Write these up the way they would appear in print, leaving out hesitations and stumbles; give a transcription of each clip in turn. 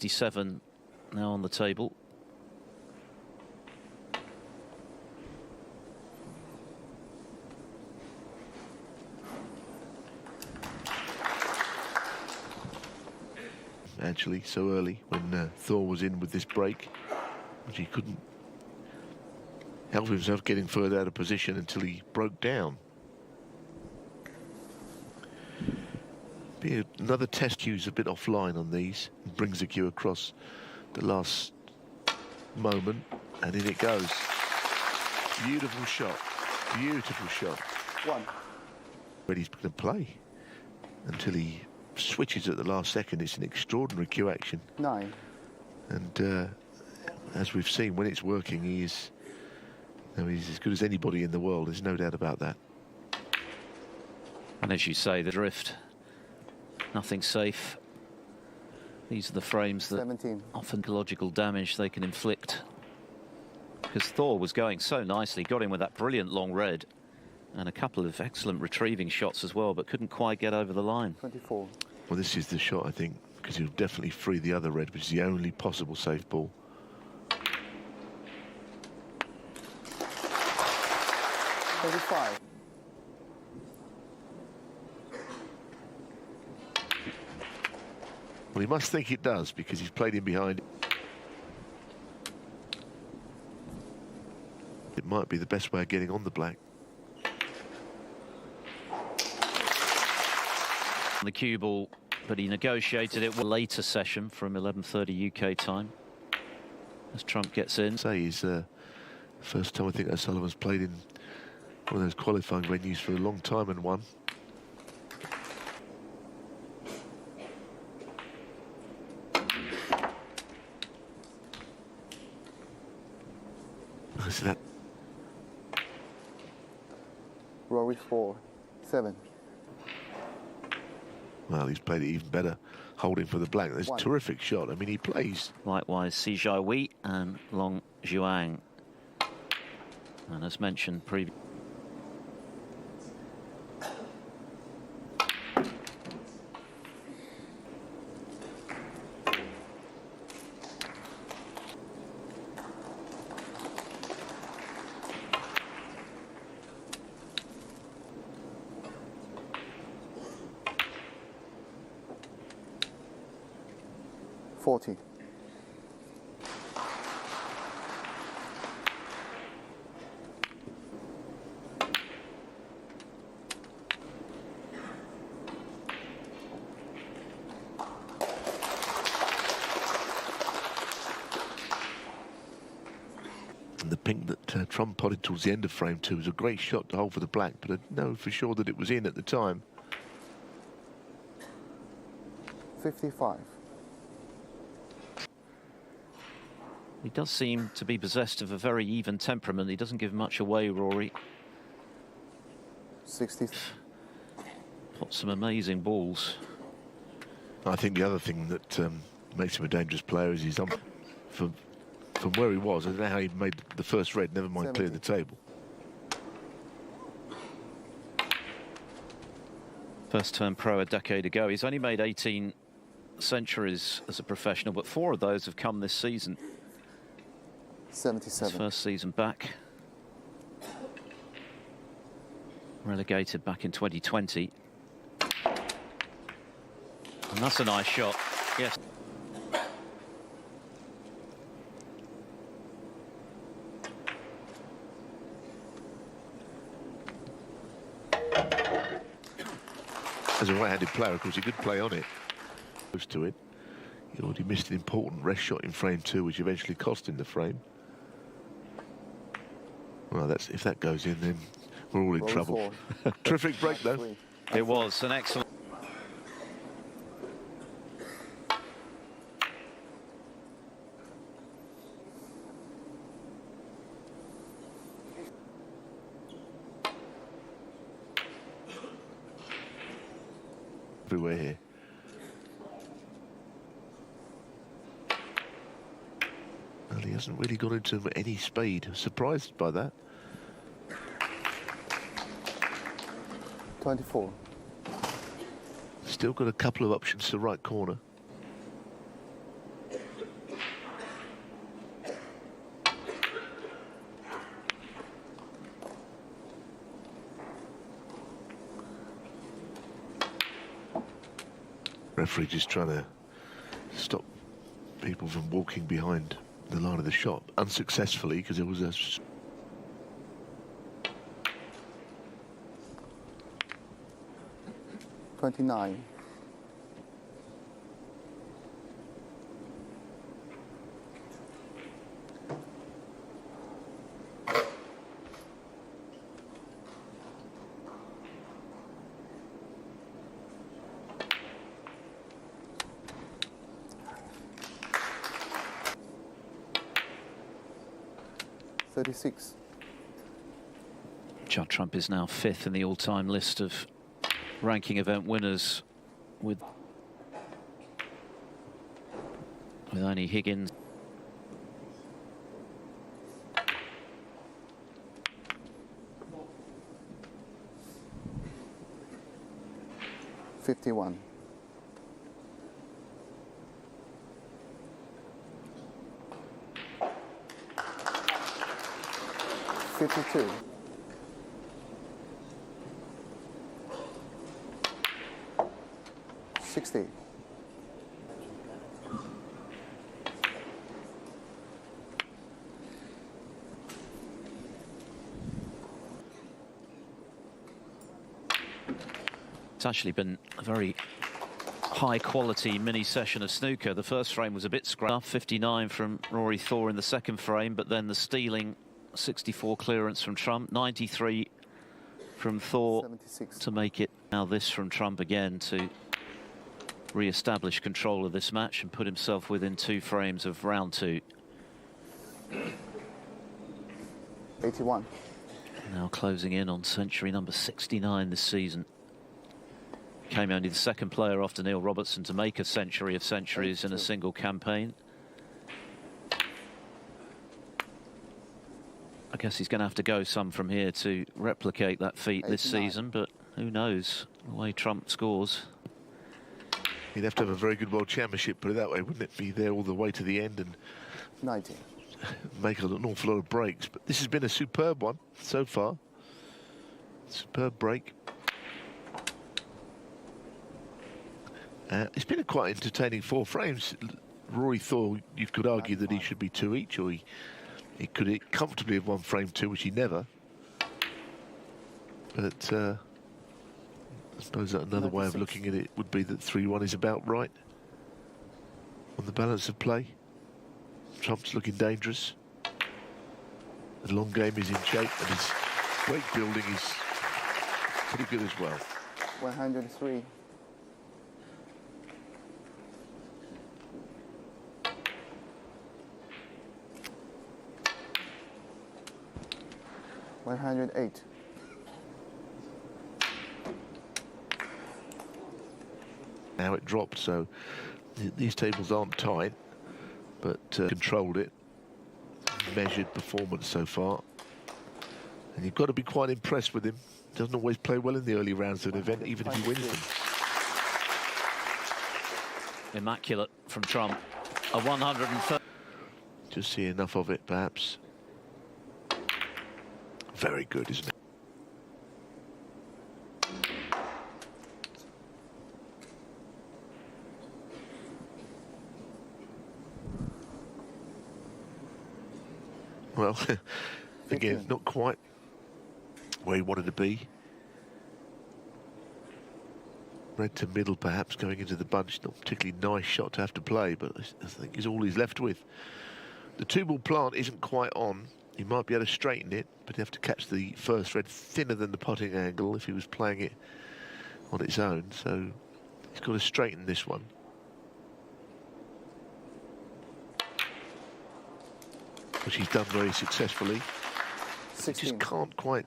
57 now on the table. Actually, so early when Thor was in with this break, which he couldn't help himself getting further out of position until he broke down. Be another test cue's a bit offline on these. Brings the cue across the last moment, and in it goes. Beautiful shot. Beautiful shot. One. But he's going to play until he switches at the last second. It's an extraordinary cue action. 9. And as we've seen, when it's working, he's as good as anybody in the world. There's no doubt about that. And as you say, the drift, nothing safe. These are the frames that 17. often ecological damage they can inflict. Because Thor was going so nicely, got in with that brilliant long red and a couple of excellent retrieving shots as well, but couldn't quite get over the line. 24. Well, this is the shot, I think, because he'll definitely free the other red, which is the only possible safe ball. Thirty-five. Well, he must think it does, because he's played in behind. It might be the best way of getting on the black. The cue ball, but he negotiated it with a later session from 11:30 UK time as Trump gets in. Say he's first time I think O'Sullivan's played in one of those qualifying venues for a long time and won. Listen to that. Rory Thor. 7. Well, he's played it even better, holding for the black. That's a terrific shot. I mean, he plays. Likewise, Si Jai Wei and Long Zhuang. And as mentioned previously, $40. And the pink that Trump potted towards the end of frame 2 was a great shot to hold for the black, but I know for sure that it was in at the time. 55. he does seem to be possessed of a very even temperament. He doesn't give much away, Rory. 60. Got some amazing balls. I think the other thing that makes him a dangerous player is he's from where he was. I don't know how he made the first red, never mind clear the table. First turn pro a decade ago. He's only made 18 centuries as a professional, but 4 of those have come this season. 77. His first season back. Relegated back in 2020. And that's a nice shot. Yes. As a right-handed player, of course, he could play on it. Close to it. He already missed an important rest shot in frame 2, which eventually cost him the frame. Well, if that goes in, then we're all in trouble. Terrific break, though. It was an excellent. Everywhere here. Well, he hasn't really got into any spade. Surprised by that. 24. Still got a couple of options to right corner. Referee just trying to stop people from walking behind the line of the shot, unsuccessfully, because it was a... 29. Judd Trump is now 5th in the all-time list of ranking event winners, with only Higgins. $51. 52. 60. It's actually been a very high-quality mini-session of snooker. The first frame was a bit scrappy. 59 from Rory Thor in the second frame, but then the stealing 64 clearance from Trump, 93 from Thor 76. to make it. Now this from Trump again to re-establish control of this match and put himself within 2 frames of round 2. 81. Now closing in on century number 69 this season. Came only the second player after Neil Robertson to make a century of centuries in a single campaign. I guess he's going to have to go some from here to replicate that feat this season, but who knows the way Trump scores. He'd have to have a very good World Championship, put it that way, wouldn't it? Be there all the way to the end and 90. make an awful lot of breaks. But this has been a superb one so far. Superb break. It's been a quite entertaining 4 frames. Rory Thor, you could argue that he should be 2 each, or he could comfortably have won frame 2, which he never. But I suppose that another way of looking at it would be that 3-1 is about right on the balance of play. Trump's looking dangerous. The long game is in shape, and his break building is pretty good as well. 103. 108. Now it dropped, so these tables aren't tight, but controlled it. Measured performance so far. And you've got to be quite impressed with him. Doesn't always play well in the early rounds of an event, even if he wins them. Immaculate from Trump. A 130. Just see enough of it, perhaps. Very good, isn't it? Well, again, not quite where he wanted to be. Red to middle, perhaps, going into the bunch. Not particularly nice shot to have to play, but I think is all he's left with. The 2-ball plant isn't quite on. He might be able to straighten it, but he'd have to catch the first red thinner than the potting angle if he was playing it on its own. So he's got to straighten this one. Which he's done very successfully. 16. He just can't quite.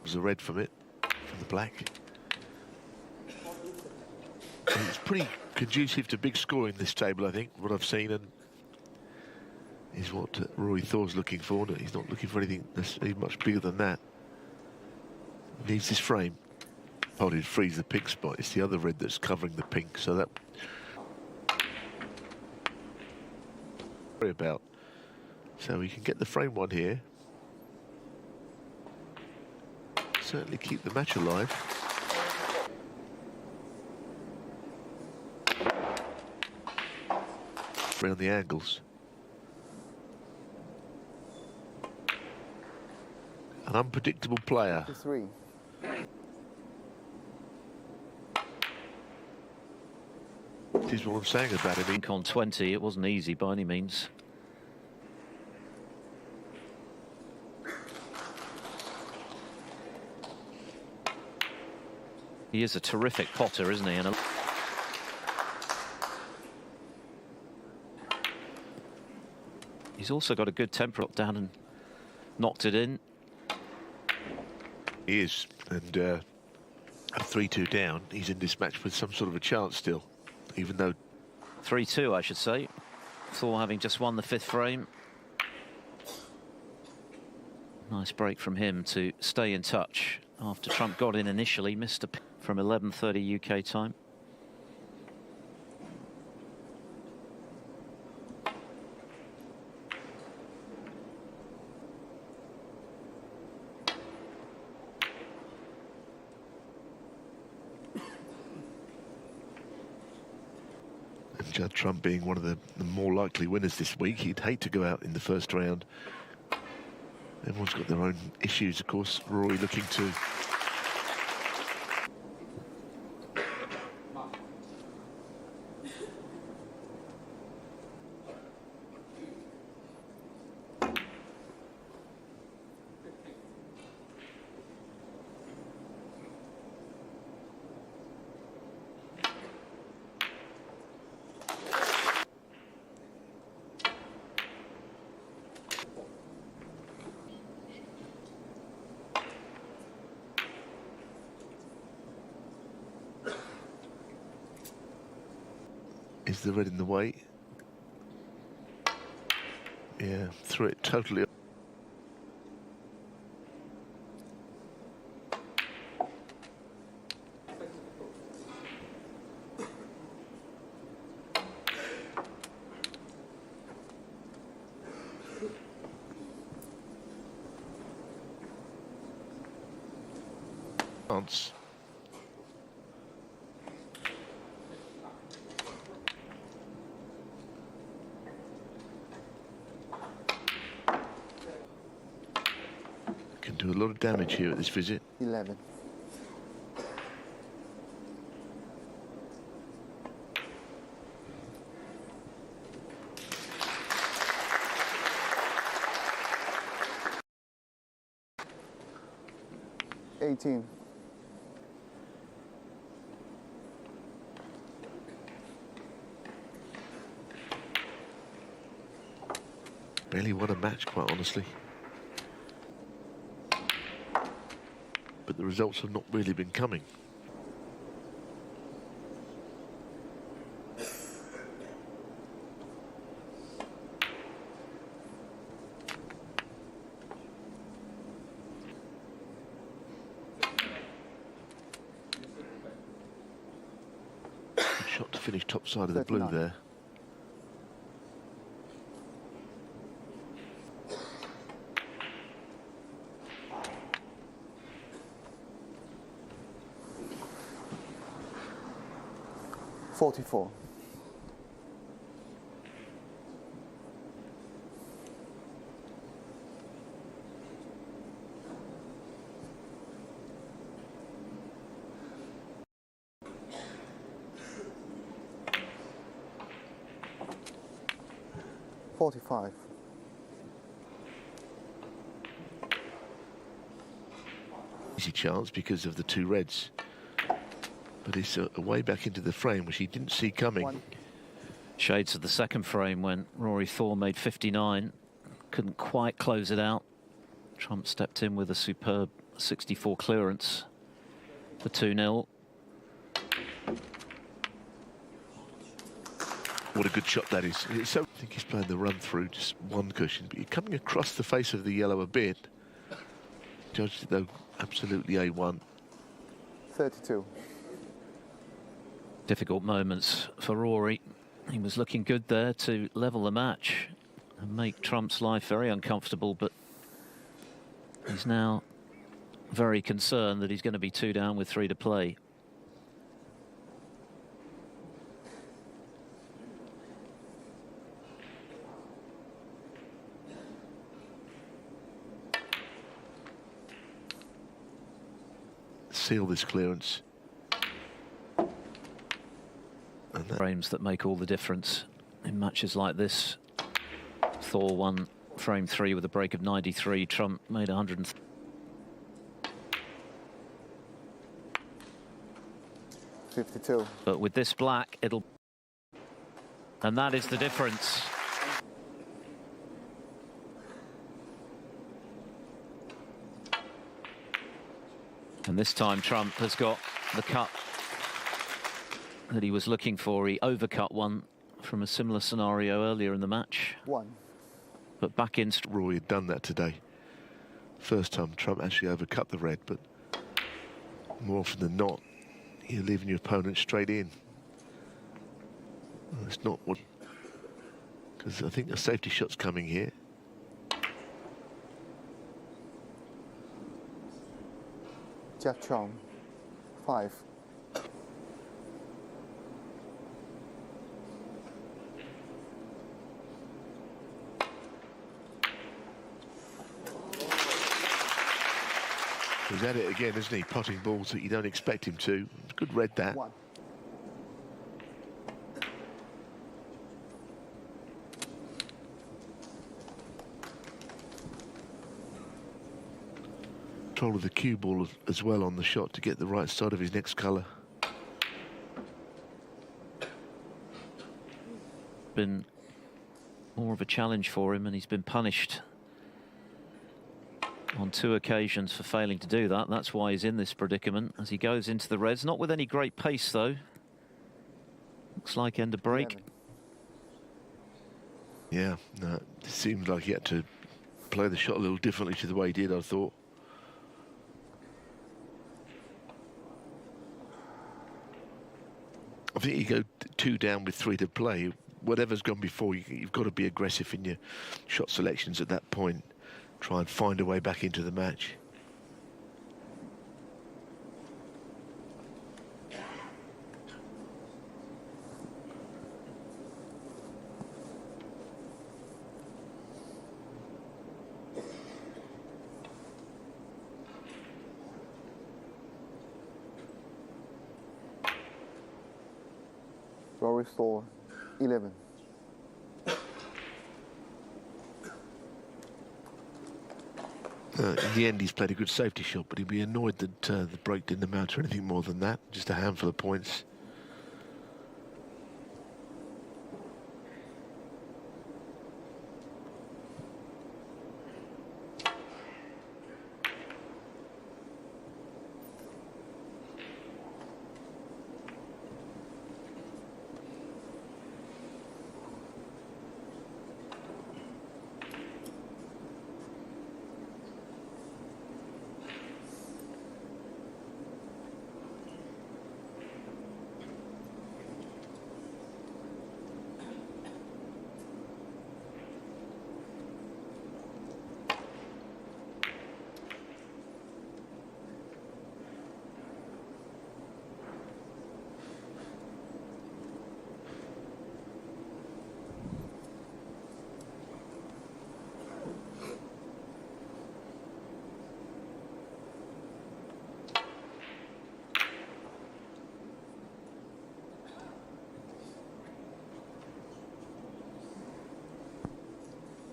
There's a red from it, from the black. And it's pretty conducive to big scoring this table, I think, what I've seen, and is what Rory Thor's looking for. He's not looking for anything necessarily much bigger than that. He needs this frame. Oh, he'd freeze the pink spot. It's the other red that's covering the pink, so that worry about. So he can get the frame one here. Certainly keep the match alive. Around the angles. An unpredictable player. 53. This is what I'm saying about him. On 20, it wasn't easy by any means. He is a terrific potter, isn't he? And he's also got a good temper up down and knocked it in. He is, and at 3-2 down, he's in this match with some sort of a chance still, even though 3-2, I should say. Thor having just won the 5th frame. Nice break from him to stay in touch after Trump got in initially, missed a from 11:30 UK time. And Judd Trump being one of the more likely winners this week, he'd hate to go out in the first round. Everyone's got their own issues, of course. Rory looking to Is the red in the way? Yeah, threw it totally. Chance. Can do a lot of damage here at this visit. 11. $18. Barely won a match, quite honestly. But the results have not really been coming. Good shot to finish top side of the blue 39. there. $44. $45. Easy chance because of the two reds. But it's a way back into the frame, which he didn't see coming. 1. Shades of the 2nd frame when Rory Thor made 59. Couldn't quite close it out. Trump stepped in with a superb 64 clearance for 2-0. What a good shot that is. So I think he's playing the run through, just one cushion, but you're coming across the face of the yellow a bit. Judged it though absolutely A1. 32. Difficult moments for Rory. He was looking good there to level the match. and make Trump's life very uncomfortable, but he's now very concerned that he's going to be 2 down with 3 to play. Seal this clearance. And frames that make all the difference in matches like this. Thor won frame 3 with a break of 93. Trump made 100. 52. But with this black, it'll... And that is the difference. And this time Trump has got the cut that he was looking for. He overcut one from a similar scenario earlier in the match. 1. But back in... Rory had done that today. First time Trump actually overcut the red, but more often than not, you're leaving your opponent straight in. Well, it's not what... Because I think a safety shot's coming here. Judd Trump. 5. He's at it again, isn't he? Potting balls that you don't expect him to. Good red, that. 1. Control of the cue ball as well on the shot to get the right side of his next colour. Been more of a challenge for him, and he's been punished on 2 occasions for failing to do that. That's why he's in this predicament as he goes into the reds. Not with any great pace, though. Looks like end of break. 11. Yeah, no, it seemed like he had to play the shot a little differently to the way he did, I thought. I think you go 2 down with 3 to play. Whatever's gone before, you've got to be aggressive in your shot selections at that point. Try and find a way back into the match. Rory Thor. 11. In the end, he's played a good safety shot, but he'd be annoyed that the break didn't amount to anything more than that. Just a handful of points.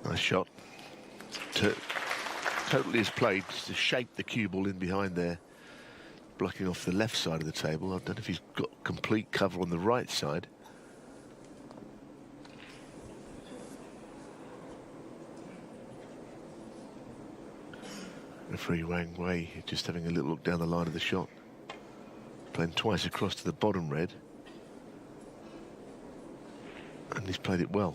Nice shot. Totally is played to shape the cue ball in behind there, blocking off the left side of the table. I don't know if he's got complete cover on the right side. Referee Wang Wei just having a little look down the line of the shot. Playing twice across to the bottom red. And he's played it well.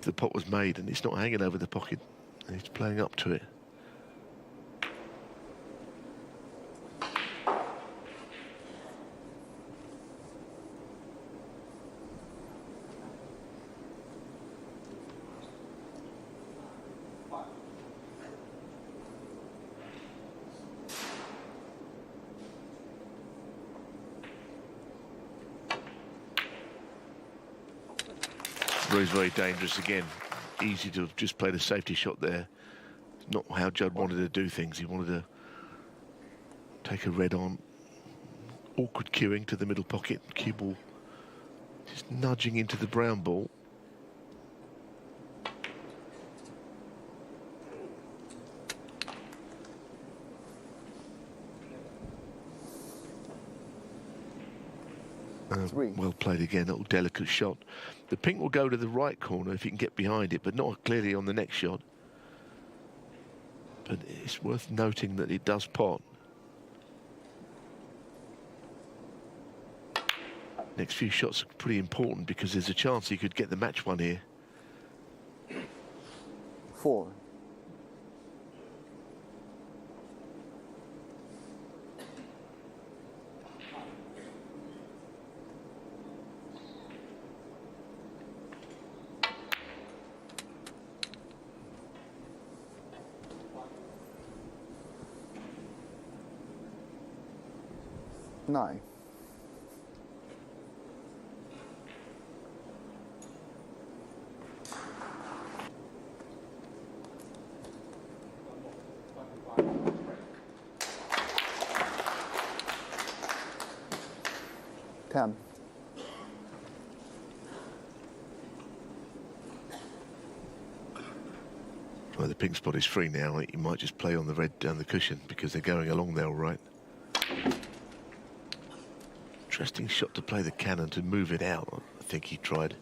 the pot was made, and it's not hanging over the pocket. And he's playing up to it. Very, very dangerous again. Easy to have just played a safety shot there. Not how Judd wanted to do things. He wanted to take a red on. Awkward cueing to the middle pocket. Cue ball just nudging into the brown ball. Well played again, little delicate shot. The pink will go to the right corner if he can get behind it, but not clearly on the next shot. But it's worth noting that it does pot. Next few shots are pretty important because there's a chance he could get the match one here. 4. Nine. Ten. Well, the pink spot is free now. You might just play on the red down the cushion because they're going along there all right. Interesting shot to play the cannon to move it out. I think he tried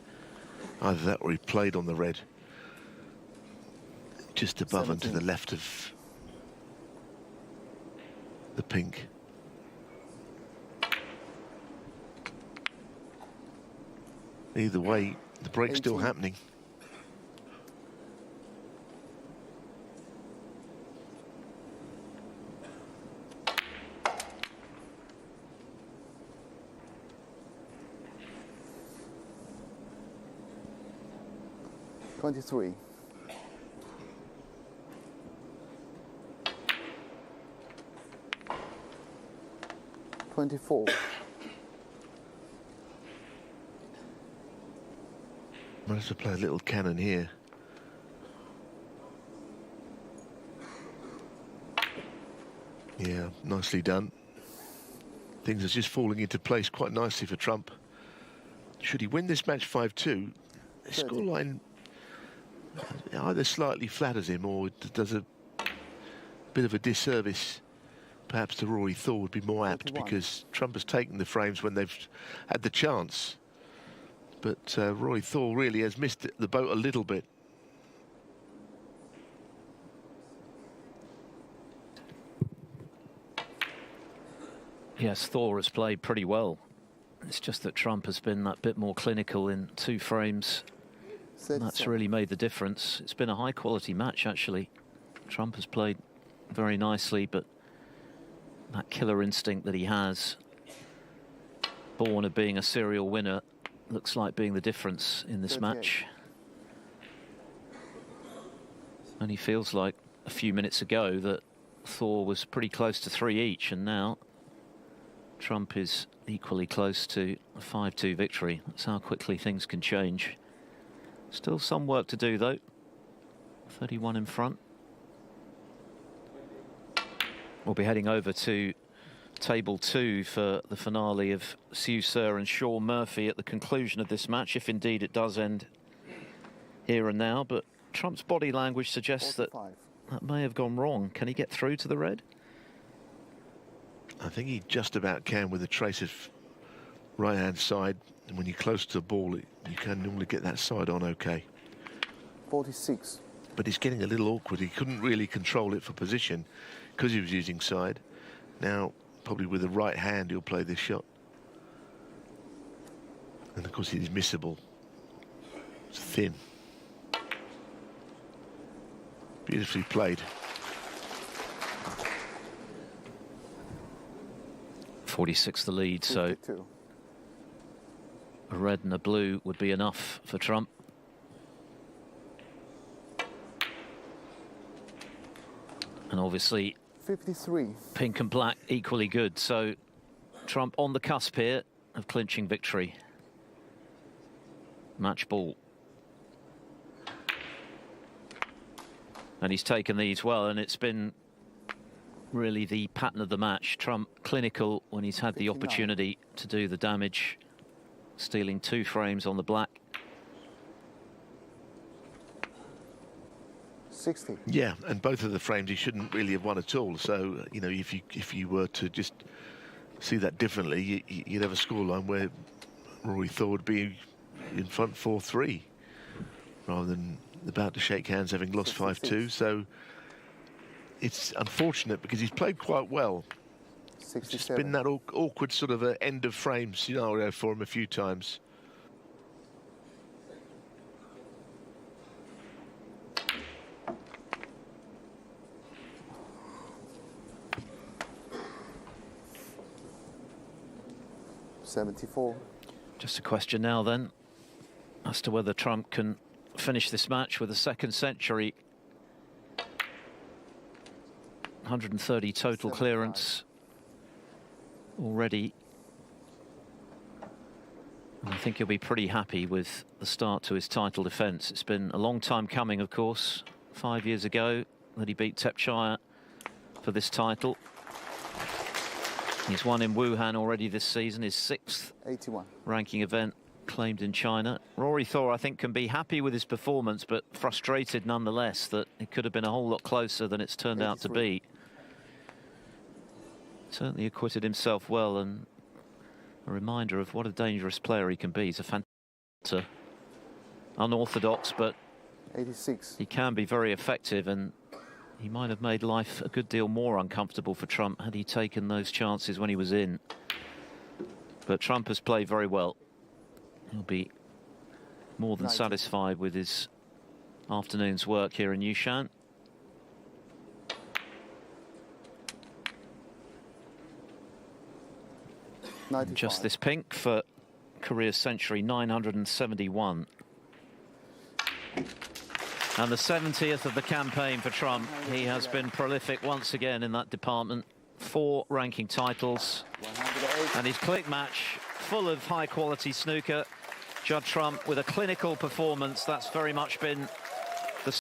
either that or he played on the red just above 17. and to the left of the pink. Either way, the break's 18. still happening. Twenty-three. 24. Managed to play a little cannon here. Yeah, nicely done. Things are just falling into place quite nicely for Trump. Should he win this match 5-2, the scoreline either slightly flatters him or does a bit of a disservice perhaps to Rory Thor would be more apt 31. because Trump has taken the frames when they've had the chance. But Rory Thor really has missed the boat a little bit. Yes, Thor has played pretty well. It's just that Trump has been that bit more clinical in 2 frames. And that's really made the difference. It's been a high-quality match, actually. Trump has played very nicely, but that killer instinct that he has, born of being a serial winner, looks like being the difference in this 38. match. Only feels like a few minutes ago that Thor was pretty close to 3 each, and now Trump is equally close to a 5-2 victory. That's how quickly things can change. Still some work to do, though. 31 in front. We'll be heading over to table 2 for the finale of Siu Sir and Sean Murphy at the conclusion of this match, if indeed it does end here and now. But Trump's body language suggests 45. that may have gone wrong. Can he get through to the red? I think he just about can with a trace of right-hand side. And when you're close to the ball, you can normally get that side on okay. 46. But he's getting a little awkward. He couldn't really control it for position because he was using side. Now, probably with the right hand, he'll play this shot. And of course, it is missable. It's thin. Beautifully played. 46 the lead, so 52. a red and a blue would be enough for Trump. And obviously 53. pink and black equally good, so Trump on the cusp here of clinching victory. Match ball. And he's taken these well, and it's been really the pattern of the match. Trump clinical when he's had the 59. opportunity to do the damage, stealing 2 frames on the black. 60. Yeah, and both of the frames he shouldn't really have won at all. So, you know, if you were to just see that differently, you'd have a scoreline where Rory Thor would be in front 4-3 rather than about to shake hands having lost 5-2. So it's unfortunate because he's played quite well. 67. It's just been that awkward sort of end of frame scenario for him a few times. $74. Just a question now then as to whether Trump can finish this match with a second century. 130 total 75. clearance already. And I think he'll be pretty happy with the start to his title defence. It's been a long time coming, of course. 5 years ago that he beat Tepchire for this title. He's won in Wuhan already this season, his 6th 81. ranking event claimed in China. Rory Thor, I think, can be happy with his performance, but frustrated nonetheless that it could have been a whole lot closer than it's turned out to 83. be. Certainly acquitted himself well, and a reminder of what a dangerous player he can be. He's a fantastic, unorthodox, but 86. he can be very effective, and he might have made life a good deal more uncomfortable for Trump had he taken those chances when he was in. But Trump has played very well. He'll be more than 90. satisfied with his afternoon's work here in Yushan. Just this pink for career century 971. And the 70th of the campaign for Trump. He has been prolific once again in that department. 4 ranking titles. 108. And his click match full of high quality snooker. Judd Trump with a clinical performance. That's very much been